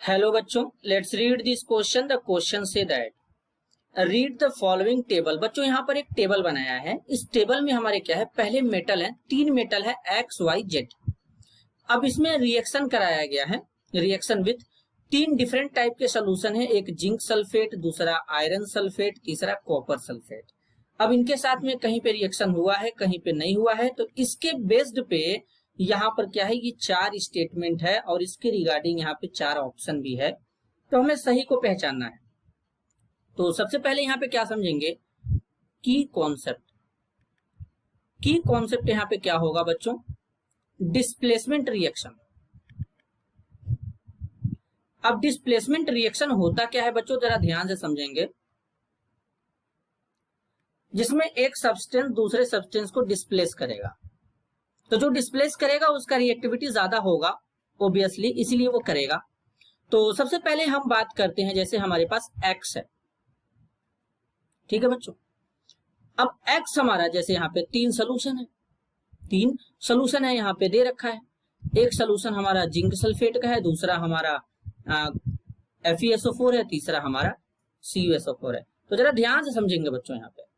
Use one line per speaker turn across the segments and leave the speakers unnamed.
Hello बच्चों, let's read this question. The question say that read the following table. बच्चों यहाँ पर एक टेबल बनाया है। इस टेबल में हमारे क्या है, पहले मेटल है, 3 मेटल है एक्स वाई जेड। अब इसमें रिएक्शन कराया गया है, रिएक्शन विथ 3 डिफरेंट टाइप के सोल्यूशन है। एक जिंक सल्फेट, दूसरा आयरन सल्फेट, तीसरा कॉपर सल्फेट। अब इनके साथ में कहीं पे रिएक्शन हुआ है, कहीं पे नहीं हुआ है, तो इसके बेस्ड पे यहाँ पर क्या है, ये 4 स्टेटमेंट है और इसके रिगार्डिंग यहाँ पे 4 ऑप्शन भी है। तो हमें सही को पहचानना है। तो सबसे पहले यहाँ पे क्या समझेंगे, की कॉन्सेप्ट। की कॉन्सेप्ट यहाँ पे क्या होगा बच्चों, डिस्प्लेसमेंट रिएक्शन। अब डिस्प्लेसमेंट रिएक्शन होता क्या है बच्चों, जरा ध्यान से समझेंगे। जिसमें एक सब्सटेंस दूसरे सब्सटेंस को डिस्प्लेस करेगा, तो जो डिस्प्लेस करेगा उसका रिएक्टिविटी ज्यादा होगा ऑब्वियसली, इसीलिए वो करेगा। तो सबसे पहले हम बात करते हैं, जैसे हमारे पास एक्स है, ठीक है बच्चों। अब एक्स हमारा, जैसे यहाँ पे 3 सोल्यूशन है, 3 सोल्यूशन है यहाँ पे दे रखा है। एक सोल्यूशन हमारा जिंक सल्फेट का है, दूसरा हमारा FeSO4 है, तीसरा हमारा CuSO4 है। तो जरा ध्यान से समझेंगे बच्चों, यहाँ पे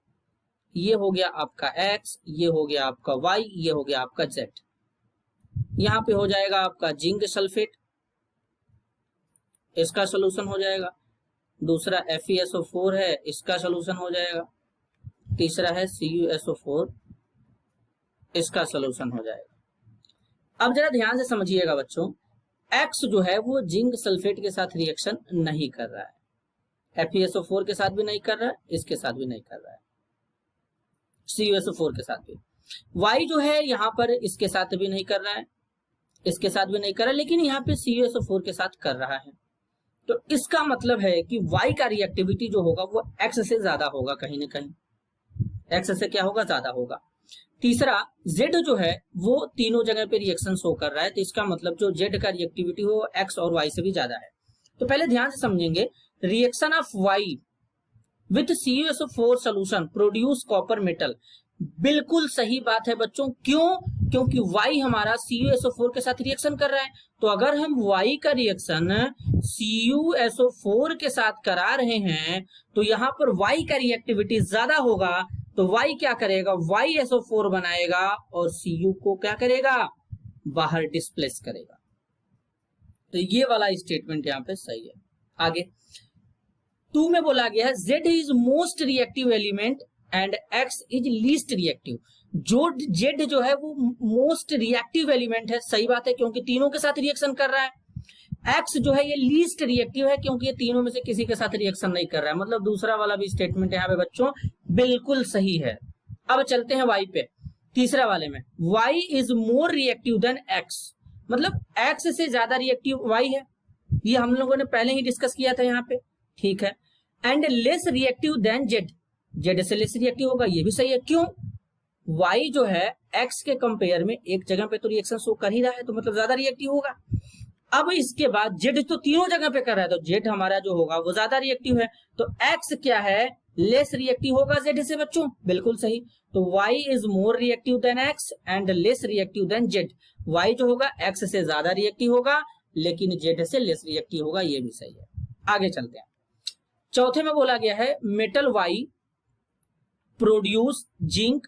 ये हो गया आपका x, ये हो गया आपका y, ये हो गया आपका z। यहाँ पे हो जाएगा आपका जिंक सल्फेट, इसका सोल्यूशन हो जाएगा। दूसरा FeSO4 है, इसका सोल्यूशन हो जाएगा। तीसरा है CuSO4, इसका सोल्यूशन हो जाएगा। अब जरा ध्यान से समझिएगा बच्चों, x जो है वो जिंक सल्फेट के साथ रिएक्शन नहीं कर रहा है, FeSO4 के साथ भी नहीं कर रहा है, इसके साथ भी नहीं कर रहा है, CuSO4 के साथ भी। Y जो है यहाँ पर इसके साथ भी नहीं कर रहा है, इसके साथ भी नहीं कर रहा है, लेकिन यहाँ पे CuSO4 के साथ कर रहा है। तो इसका मतलब है कि Y का रिएक्टिविटी जो होगा वो X से ज्यादा होगा, कहीं ना कहीं X से क्या होगा, ज्यादा होगा। तीसरा Z जो है वो तीनों जगह पे रिएक्शन शो कर रहा है, तो इसका मतलब जो Z का रिएक्टिविटी हो X और Y से भी ज्यादा है। तो पहले ध्यान से समझेंगे, reaction of Y with CuSO4 solution produce copper metal. बिल्कुल सही बात है बच्चों। क्यों? क्योंकि Y हमारा CuSO4 के साथ रिएक्शन कर रहा है। तो अगर हम Y का रिएक्शन CuSO4 के साथ करा रहे हैं तो यहाँ पर Y का रिएक्टिविटी ज्यादा होगा, तो Y क्या करेगा, YSO4 बनाएगा और Cu को क्या करेगा, बाहर डिस्प्लेस करेगा। तो ये वाला स्टेटमेंट यहाँ पे सही है। आगे 2 में बोला गया है Z is most reactive element and X is least reactive. जो Z जो है वो मोस्ट रिएक्टिव एलिमेंट है, सही बात है, क्योंकि तीनों के साथ रिएक्शन कर रहा है। X जो है ये लीस्ट रिएक्टिव है, क्योंकि ये तीनों में से किसी के साथ रिएक्शन नहीं कर रहा है। मतलब दूसरा वाला भी स्टेटमेंट यहाँ पे बच्चों बिल्कुल सही है। अब चलते हैं Y पे, तीसरा वाले में Y is more reactive than X। मतलब X से ज्यादा रिएक्टिव Y है, ये हम लोगों ने पहले ही डिस्कस किया था यहाँ पे, ठीक है। And less reactive than Z, Z से लेस रिएक्टिव होगा, ये भी सही है। क्यों? Y जो है X के कंपेयर में एक जगह पे तो रिएक्शन शो कर ही रहा है, तो मतलब ज्यादा रिएक्टिव होगा। अब इसके बाद Z तो तीनों जगह पे कर रहा है, तो Z हमारा जो होगा वो ज्यादा रिएक्टिव है, तो X क्या है, लेस रिएक्टिव होगा Z से बच्चों, बिल्कुल सही। तो Y is more reactive than X and less reactive than Z। Y जो होगा X से ज्यादा रिएक्टिव होगा, लेकिन Z से लेस रिएक्टिव होगा, ये भी सही है। आगे चलते हैं। चौथे में बोला गया है metal Y produce zinc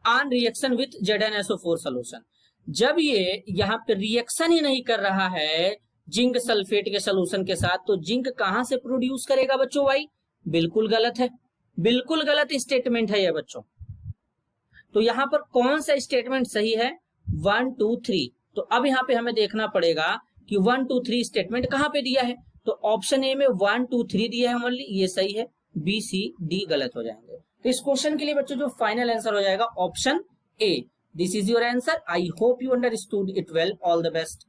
on reaction with ZnSO4 solution. जब ये यहाँ पे रिएक्शन ही नहीं कर रहा है जिंक सल्फेट के सोल्यूशन के साथ, तो जिंक कहां से प्रोड्यूस करेगा बच्चों Y? बिल्कुल गलत है, बिल्कुल गलत स्टेटमेंट है ये बच्चों। तो यहाँ पर कौन सा स्टेटमेंट सही है, 1 2 3। तो अब यहाँ पे हमें देखना पड़ेगा कि 1 2 3 स्टेटमेंट कहां पे दिया है। तो ऑप्शन ए में 1 2 3 दिया है ओनली, ये सही है, B C D गलत हो जाएंगे। तो इस क्वेश्चन के लिए बच्चों जो फाइनल आंसर हो जाएगा option A. This is your answer. I hope you understood it well. All the best.